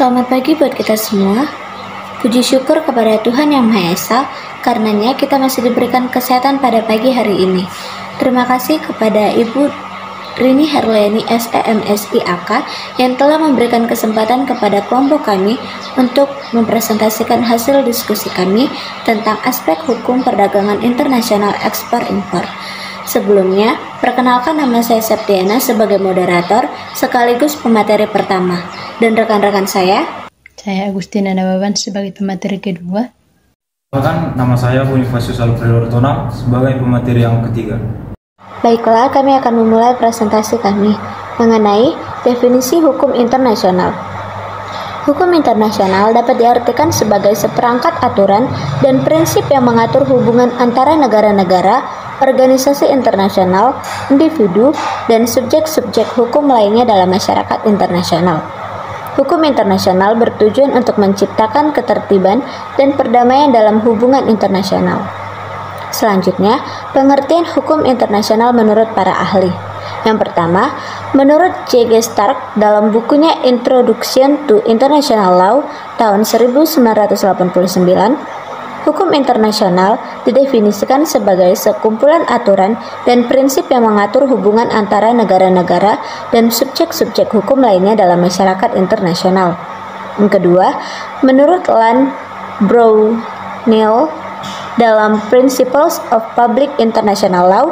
Selamat pagi buat kita semua. Puji syukur kepada Tuhan Yang Maha Esa, karenanya kita masih diberikan kesehatan pada pagi hari ini. Terima kasih kepada Ibu Rini Herliani SEMSIAK yang telah memberikan kesempatan kepada kelompok kami untuk mempresentasikan hasil diskusi kami tentang aspek hukum perdagangan internasional ekspor-impor. Sebelumnya, perkenalkan nama saya Septiana sebagai moderator sekaligus pemateri pertama, dan rekan-rekan saya Agustina Nababan sebagai pemateri kedua. Bahkan nama saya Bonifasius Alfredo Ortona sebagai pemateri yang ketiga. Baiklah, kami akan memulai presentasi kami mengenai definisi hukum internasional. Hukum internasional dapat diartikan sebagai seperangkat aturan dan prinsip yang mengatur hubungan antara negara-negara, organisasi internasional, individu, dan subjek-subjek hukum lainnya dalam masyarakat internasional. Hukum internasional bertujuan untuk menciptakan ketertiban dan perdamaian dalam hubungan internasional. Selanjutnya, pengertian hukum internasional menurut para ahli. Yang pertama, menurut J.G. Stark dalam bukunya Introduction to International Law tahun 1989, hukum internasional didefinisikan sebagai sekumpulan aturan dan prinsip yang mengatur hubungan antara negara-negara dan subjek-subjek hukum lainnya dalam masyarakat internasional. Yang kedua, menurut Land Brownell dalam Principles of Public International Law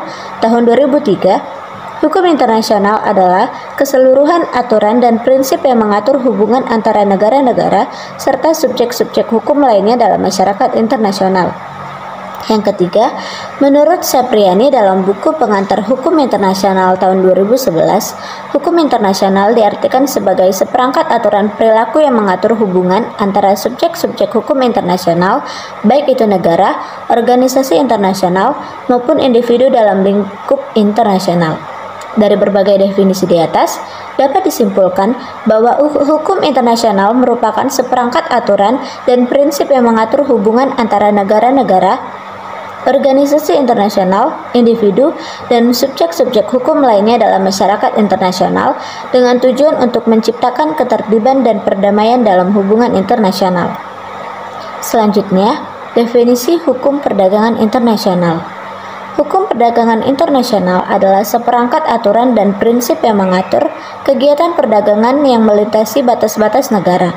tahun 2003, hukum internasional adalah keseluruhan aturan dan prinsip yang mengatur hubungan antara negara-negara serta subjek-subjek hukum lainnya dalam masyarakat internasional. Yang ketiga, menurut Sapriani dalam buku Pengantar Hukum Internasional tahun 2011, hukum internasional diartikan sebagai seperangkat aturan perilaku yang mengatur hubungan antara subjek-subjek hukum internasional, baik itu negara, organisasi internasional, maupun individu dalam lingkup internasional. Dari berbagai definisi di atas, dapat disimpulkan bahwa hukum internasional merupakan seperangkat aturan dan prinsip yang mengatur hubungan antara negara-negara, organisasi internasional, individu, dan subjek-subjek hukum lainnya dalam masyarakat internasional dengan tujuan untuk menciptakan ketertiban dan perdamaian dalam hubungan internasional. Selanjutnya, definisi hukum perdagangan internasional. Hukum perdagangan internasional adalah seperangkat aturan dan prinsip yang mengatur kegiatan perdagangan yang melintasi batas-batas negara.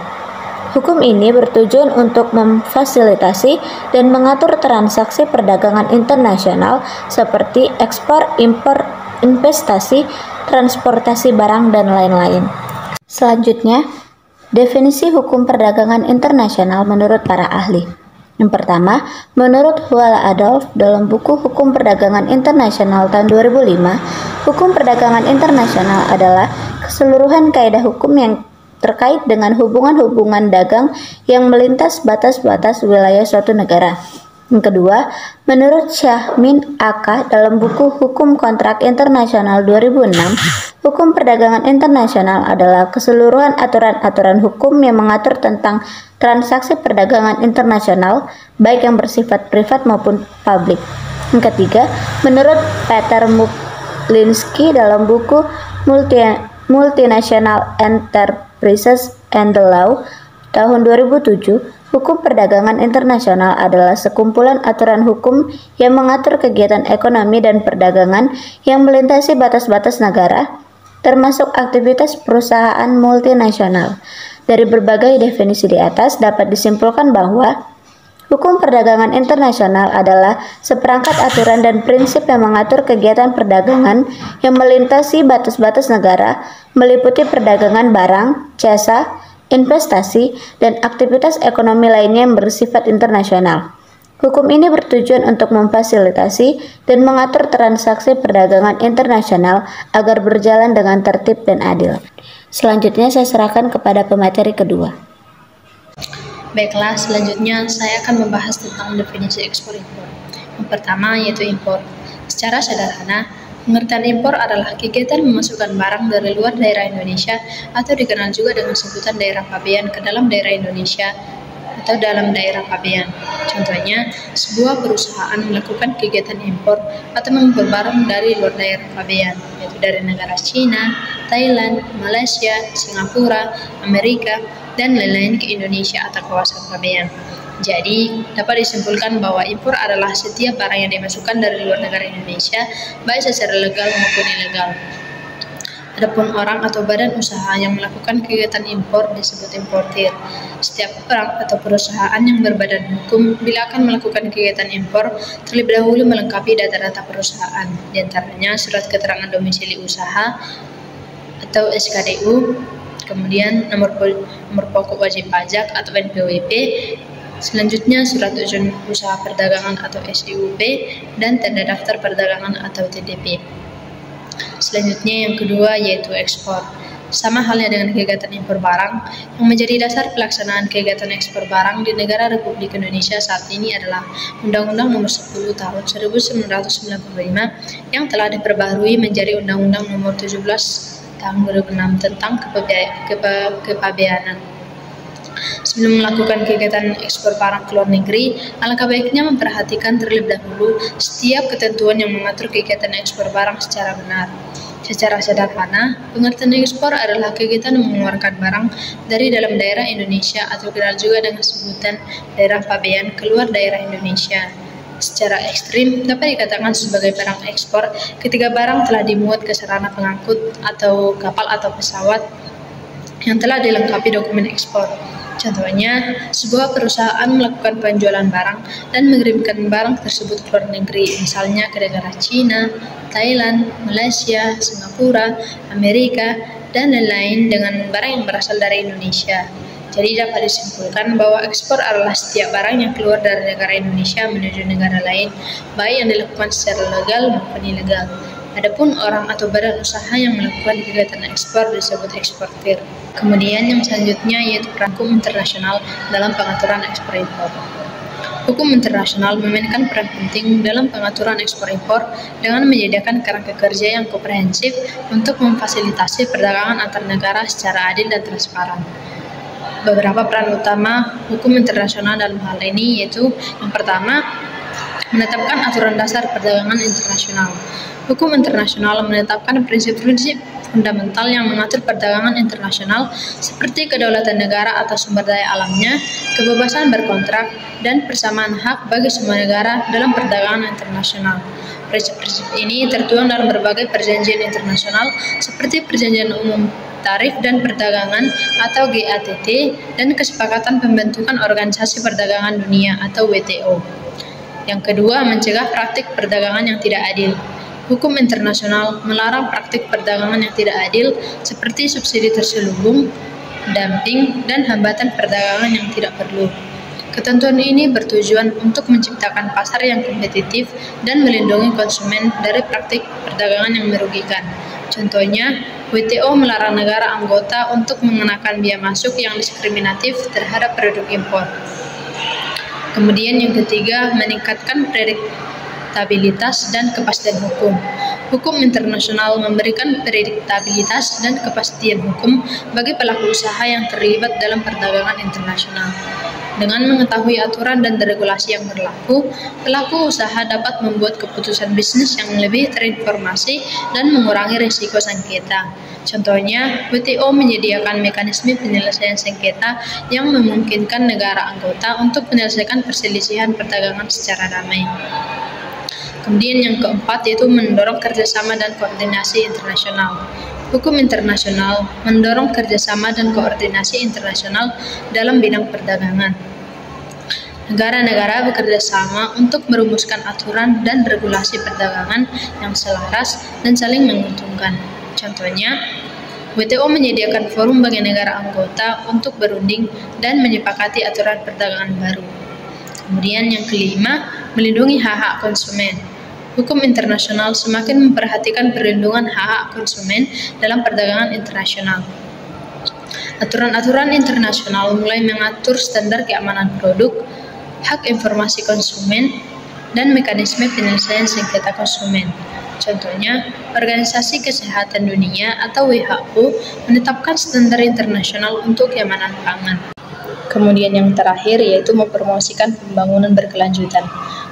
Hukum ini bertujuan untuk memfasilitasi dan mengatur transaksi perdagangan internasional seperti ekspor, impor, investasi, transportasi barang, dan lain-lain. Selanjutnya, definisi hukum perdagangan internasional menurut para ahli. Yang pertama, menurut Huala Adolf dalam buku Hukum Perdagangan Internasional tahun 2005, hukum perdagangan internasional adalah keseluruhan kaidah hukum yang terkait dengan hubungan-hubungan dagang yang melintas batas-batas wilayah suatu negara. Yang kedua, menurut Syahmin AK dalam buku Hukum Kontrak Internasional 2006, hukum perdagangan internasional adalah keseluruhan aturan-aturan hukum yang mengatur tentang transaksi perdagangan internasional, baik yang bersifat privat maupun publik. Yang ketiga, menurut Peter Muklinski dalam buku Multinational Enterprises and the Law tahun 2007, hukum perdagangan internasional adalah sekumpulan aturan hukum yang mengatur kegiatan ekonomi dan perdagangan yang melintasi batas-batas negara, termasuk aktivitas perusahaan multinasional. Dari berbagai definisi di atas dapat disimpulkan bahwa hukum perdagangan internasional adalah seperangkat aturan dan prinsip yang mengatur kegiatan perdagangan yang melintasi batas-batas negara, meliputi perdagangan barang, jasa, investasi, dan aktivitas ekonomi lainnya yang bersifat internasional. Hukum ini bertujuan untuk memfasilitasi dan mengatur transaksi perdagangan internasional agar berjalan dengan tertib dan adil. Selanjutnya saya serahkan kepada pemateri kedua. Baiklah, selanjutnya saya akan membahas tentang definisi ekspor-impor. Yang pertama yaitu impor. Secara sederhana, pengertian impor adalah kegiatan memasukkan barang dari luar daerah Indonesia atau dikenal juga dengan sebutan daerah pabean ke dalam daerah Indonesia atau dalam daerah pabean. Contohnya, sebuah perusahaan melakukan kegiatan impor atau mengimpor barang dari luar daerah pabean, yaitu dari negara Cina, Thailand, Malaysia, Singapura, Amerika, dan lain-lain ke Indonesia atau kawasan pabean. Jadi, dapat disimpulkan bahwa impor adalah setiap barang yang dimasukkan dari luar negara Indonesia, baik secara legal maupun ilegal. Adapun orang atau badan usaha yang melakukan kegiatan impor disebut importir. Setiap orang atau perusahaan yang berbadan hukum bila akan melakukan kegiatan impor terlebih dahulu melengkapi data-data perusahaan, diantaranya surat keterangan domisili usaha atau SKDU, kemudian nomor pokok wajib pajak atau NPWP, selanjutnya surat izin usaha perdagangan atau SIUP, dan tanda daftar perdagangan atau TDP. Selanjutnya yang kedua yaitu ekspor. Sama halnya dengan kegiatan impor barang, yang menjadi dasar pelaksanaan kegiatan ekspor barang di negara Republik Indonesia saat ini adalah Undang-Undang Nomor 10 Tahun 1995 yang telah diperbaharui menjadi Undang-Undang Nomor 17 Tahun 2006 tentang kepabeanan. Sebelum melakukan kegiatan ekspor barang ke luar negeri, alangkah baiknya memperhatikan terlebih dahulu setiap ketentuan yang mengatur kegiatan ekspor barang secara benar. Secara sederhana, pengertian ekspor adalah kegiatan mengeluarkan barang dari dalam daerah Indonesia atau dikenal juga dengan sebutan daerah pabean keluar daerah Indonesia. Secara ekstrim, dapat dikatakan sebagai barang ekspor ketika barang telah dimuat ke sarana pengangkut atau kapal atau pesawat yang telah dilengkapi dokumen ekspor. Contohnya, sebuah perusahaan melakukan penjualan barang dan mengirimkan barang tersebut ke luar negeri, misalnya ke negara Cina, Thailand, Malaysia, Singapura, Amerika, dan lain-lain dengan barang yang berasal dari Indonesia. Jadi dapat disimpulkan bahwa ekspor adalah setiap barang yang keluar dari negara Indonesia menuju negara lain, baik yang dilakukan secara legal maupun ilegal. Adapun orang atau badan usaha yang melakukan kegiatan ekspor disebut eksportir. Kemudian yang selanjutnya yaitu peran hukum internasional dalam pengaturan ekspor impor. Hukum internasional memainkan peran penting dalam pengaturan ekspor impor dengan menyediakan kerangka kerja yang komprehensif untuk memfasilitasi perdagangan antar negara secara adil dan transparan. Beberapa peran utama hukum internasional dalam hal ini yaitu yang pertama, menetapkan aturan dasar perdagangan internasional. Hukum internasional menetapkan prinsip-prinsip fundamental yang mengatur perdagangan internasional seperti kedaulatan negara atas sumber daya alamnya, kebebasan berkontrak, dan persamaan hak bagi semua negara dalam perdagangan internasional. Prinsip-prinsip ini tertuang dalam berbagai perjanjian internasional seperti Perjanjian Umum Tarif dan Perdagangan atau GATT dan Kesepakatan Pembentukan Organisasi Perdagangan Dunia atau WTO. Yang kedua, mencegah praktik perdagangan yang tidak adil. Hukum internasional melarang praktik perdagangan yang tidak adil seperti subsidi terselubung, dumping, dan hambatan perdagangan yang tidak perlu. Ketentuan ini bertujuan untuk menciptakan pasar yang kompetitif dan melindungi konsumen dari praktik perdagangan yang merugikan. Contohnya, WTO melarang negara anggota untuk mengenakan biaya masuk yang diskriminatif terhadap produk impor. Kemudian yang ketiga, meningkatkan prediktabilitas dan kepastian hukum. Hukum internasional memberikan prediktabilitas dan kepastian hukum bagi pelaku usaha yang terlibat dalam perdagangan internasional. Dengan mengetahui aturan dan regulasi yang berlaku, pelaku usaha dapat membuat keputusan bisnis yang lebih terinformasi dan mengurangi risiko sengketa. Contohnya, WTO menyediakan mekanisme penyelesaian sengketa yang memungkinkan negara anggota untuk menyelesaikan perselisihan perdagangan secara damai. Kemudian yang keempat yaitu mendorong kerjasama dan koordinasi internasional. Hukum internasional mendorong kerjasama dan koordinasi internasional dalam bidang perdagangan. Negara-negara bekerja sama untuk merumuskan aturan dan regulasi perdagangan yang selaras dan saling menguntungkan. Contohnya, WTO menyediakan forum bagi negara anggota untuk berunding dan menyepakati aturan perdagangan baru. Kemudian yang kelima, melindungi hak-hak konsumen. Hukum internasional semakin memperhatikan perlindungan hak-hak konsumen dalam perdagangan internasional. Aturan-aturan internasional mulai mengatur standar keamanan produk, hak informasi konsumen, dan mekanisme penyelesaian sengketa konsumen. Contohnya, Organisasi Kesehatan Dunia atau WHO menetapkan standar internasional untuk keamanan pangan. Kemudian yang terakhir yaitu mempromosikan pembangunan berkelanjutan.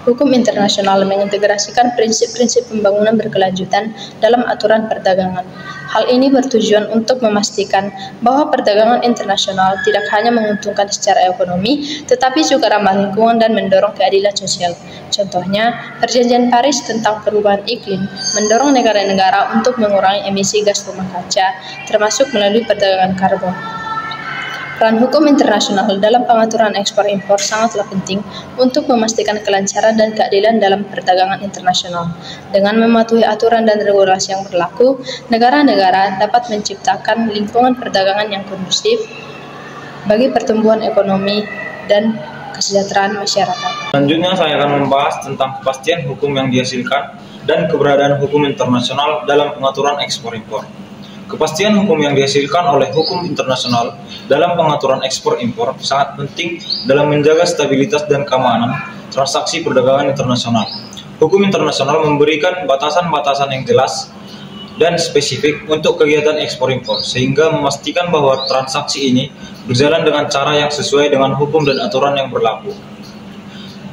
Hukum internasional mengintegrasikan prinsip-prinsip pembangunan berkelanjutan dalam aturan perdagangan. Hal ini bertujuan untuk memastikan bahwa perdagangan internasional tidak hanya menguntungkan secara ekonomi, tetapi juga ramah lingkungan dan mendorong keadilan sosial. Contohnya, Perjanjian Paris tentang perubahan iklim mendorong negara-negara untuk mengurangi emisi gas rumah kaca, termasuk melalui perdagangan karbon. Peran hukum internasional dalam pengaturan ekspor-impor sangatlah penting untuk memastikan kelancaran dan keadilan dalam perdagangan internasional. Dengan mematuhi aturan dan regulasi yang berlaku, negara-negara dapat menciptakan lingkungan perdagangan yang kondusif bagi pertumbuhan ekonomi dan kesejahteraan masyarakat. Selanjutnya saya akan membahas tentang kepastian hukum yang dihasilkan dan keberadaan hukum internasional dalam pengaturan ekspor-impor. Kepastian hukum yang dihasilkan oleh hukum internasional dalam pengaturan ekspor-impor sangat penting dalam menjaga stabilitas dan keamanan transaksi perdagangan internasional. Hukum internasional memberikan batasan-batasan yang jelas dan spesifik untuk kegiatan ekspor-impor, sehingga memastikan bahwa transaksi ini berjalan dengan cara yang sesuai dengan hukum dan aturan yang berlaku.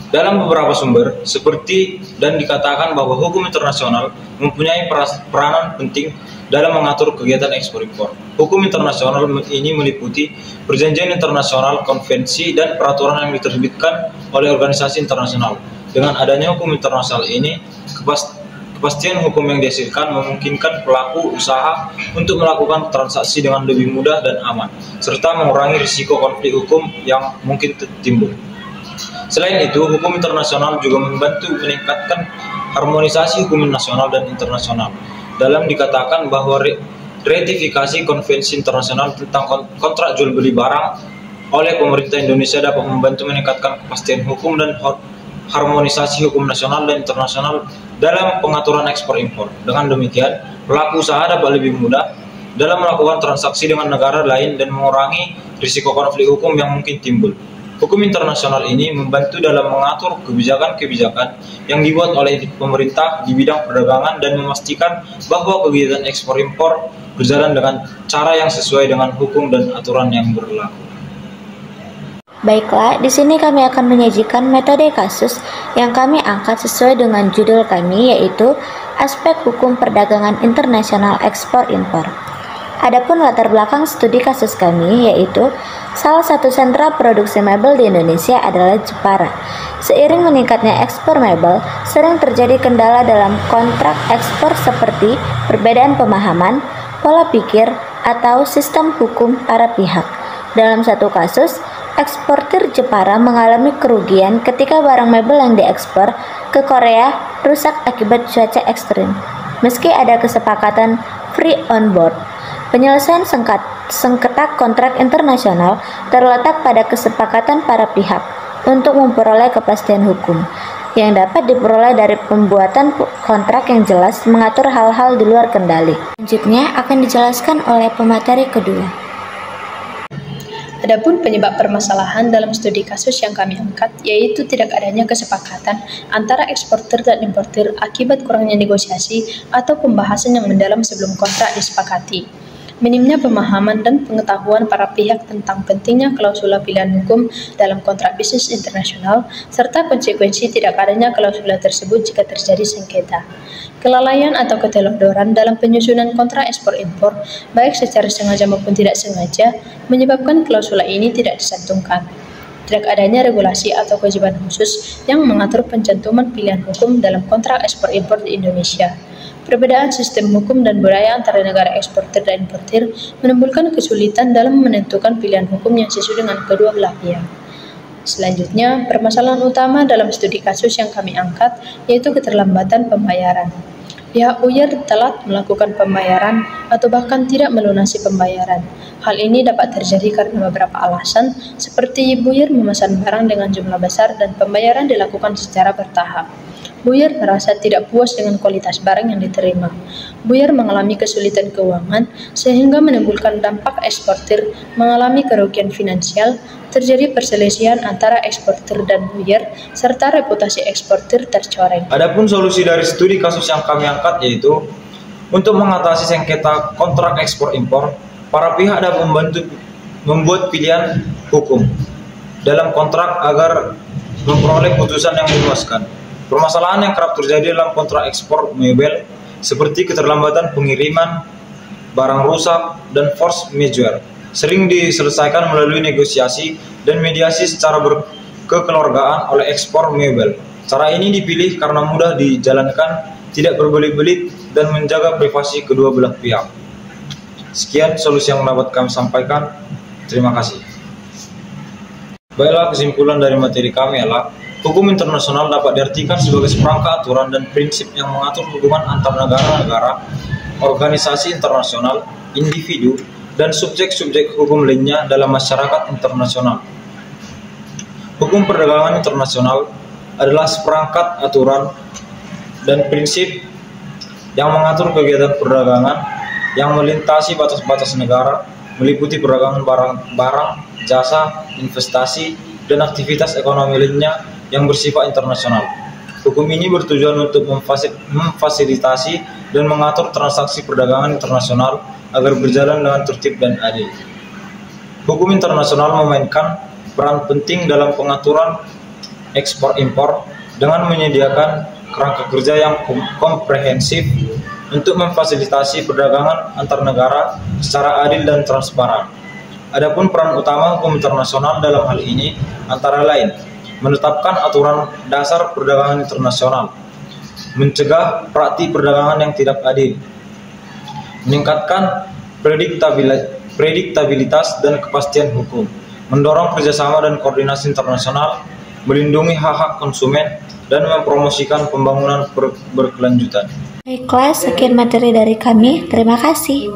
Dalam beberapa sumber, seperti dan dikatakan bahwa hukum internasional mempunyai peranan penting dalam mengatur kegiatan ekspor-impor. Hukum internasional ini meliputi perjanjian internasional, konvensi, dan peraturan yang diterbitkan oleh organisasi internasional. Dengan adanya hukum internasional ini, kepastian hukum yang dihasilkan memungkinkan pelaku usaha untuk melakukan transaksi dengan lebih mudah dan aman, serta mengurangi risiko konflik hukum yang mungkin timbul. Selain itu, hukum internasional juga membantu meningkatkan harmonisasi hukum nasional dan internasional. Dalam dikatakan bahwa ratifikasi konvensi internasional tentang kontrak jual beli barang oleh pemerintah Indonesia dapat membantu meningkatkan kepastian hukum dan harmonisasi hukum nasional dan internasional dalam pengaturan ekspor-impor. Dengan demikian, pelaku usaha dapat lebih mudah dalam melakukan transaksi dengan negara lain dan mengurangi risiko konflik hukum yang mungkin timbul. Hukum internasional ini membantu dalam mengatur kebijakan-kebijakan yang dibuat oleh pemerintah di bidang perdagangan dan memastikan bahwa kegiatan ekspor-impor berjalan dengan cara yang sesuai dengan hukum dan aturan yang berlaku. Baiklah, di sini kami akan menyajikan metode kasus yang kami angkat sesuai dengan judul kami, yaitu Aspek Hukum Perdagangan Internasional Ekspor-Impor. Adapun latar belakang studi kasus kami, yaitu salah satu sentra produksi mebel di Indonesia adalah Jepara. Seiring meningkatnya ekspor mebel, sering terjadi kendala dalam kontrak ekspor seperti perbedaan pemahaman, pola pikir, atau sistem hukum para pihak. Dalam satu kasus, eksportir Jepara mengalami kerugian ketika barang mebel yang diekspor ke Korea rusak akibat cuaca ekstrim. Meski ada kesepakatan free on board, penyelesaian sengketa kontrak internasional terletak pada kesepakatan para pihak untuk memperoleh kepastian hukum yang dapat diperoleh dari pembuatan kontrak yang jelas mengatur hal-hal di luar kendali. Selanjutnya akan dijelaskan oleh pemateri kedua. Adapun penyebab permasalahan dalam studi kasus yang kami angkat, yaitu tidak adanya kesepakatan antara eksportir dan importir akibat kurangnya negosiasi atau pembahasan yang mendalam sebelum kontrak disepakati. Minimnya pemahaman dan pengetahuan para pihak tentang pentingnya klausula pilihan hukum dalam kontrak bisnis internasional, serta konsekuensi tidak adanya klausula tersebut jika terjadi sengketa. Kelalaian atau keteledoran dalam penyusunan kontrak ekspor-impor, baik secara sengaja maupun tidak sengaja, menyebabkan klausula ini tidak dicantumkan. Tidak adanya regulasi atau kewajiban khusus yang mengatur pencantuman pilihan hukum dalam kontrak ekspor-impor di Indonesia. Perbedaan sistem hukum dan budaya antara negara eksportir dan importir menimbulkan kesulitan dalam menentukan pilihan hukum yang sesuai dengan kedua belah pihak. Selanjutnya, permasalahan utama dalam studi kasus yang kami angkat yaitu keterlambatan pembayaran. Pihak buyer telat melakukan pembayaran atau bahkan tidak melunasi pembayaran. Hal ini dapat terjadi karena beberapa alasan, seperti buyer memesan barang dengan jumlah besar dan pembayaran dilakukan secara bertahap. Buyer merasa tidak puas dengan kualitas barang yang diterima. Buyer mengalami kesulitan keuangan sehingga menimbulkan dampak eksportir mengalami kerugian finansial, terjadi perselisihan antara eksportir dan buyer, serta reputasi eksportir tercoreng. Adapun solusi dari studi kasus yang kami angkat yaitu untuk mengatasi sengketa kontrak ekspor-impor, para pihak dapat membuat pilihan hukum dalam kontrak agar memperoleh putusan yang memuaskan. Permasalahan yang kerap terjadi dalam kontrak ekspor mebel seperti keterlambatan pengiriman barang rusak, dan force majeure. Sering diselesaikan melalui negosiasi dan mediasi secara kekeluargaan oleh ekspor mebel. Cara ini dipilih karena mudah dijalankan, tidak berbelit-belit, dan menjaga privasi kedua belah pihak. Sekian solusi yang dapat kami sampaikan. Terima kasih. Baiklah, kesimpulan dari materi kami adalah hukum internasional dapat diartikan sebagai seperangkat aturan dan prinsip yang mengatur hubungan antar negara-negara, organisasi internasional, individu, dan subjek-subjek hukum lainnya dalam masyarakat internasional. Hukum perdagangan internasional adalah seperangkat aturan dan prinsip yang mengatur kegiatan perdagangan yang melintasi batas-batas negara, meliputi perdagangan barang, jasa, investasi, dan aktivitas ekonomi lainnya yang bersifat internasional. Hukum ini bertujuan untuk memfasilitasi dan mengatur transaksi perdagangan internasional agar berjalan dengan tertib dan adil. Hukum internasional memainkan peran penting dalam pengaturan ekspor-impor dengan menyediakan kerangka kerja yang komprehensif untuk memfasilitasi perdagangan antar negara secara adil dan transparan. Adapun peran utama hukum internasional dalam hal ini antara lain menetapkan aturan dasar perdagangan internasional, mencegah praktik perdagangan yang tidak adil, meningkatkan prediktabilitas dan kepastian hukum, mendorong kerjasama dan koordinasi internasional, melindungi hak-hak konsumen, dan mempromosikan pembangunan berkelanjutan. Baiklah, sekian materi dari kami. Terima kasih.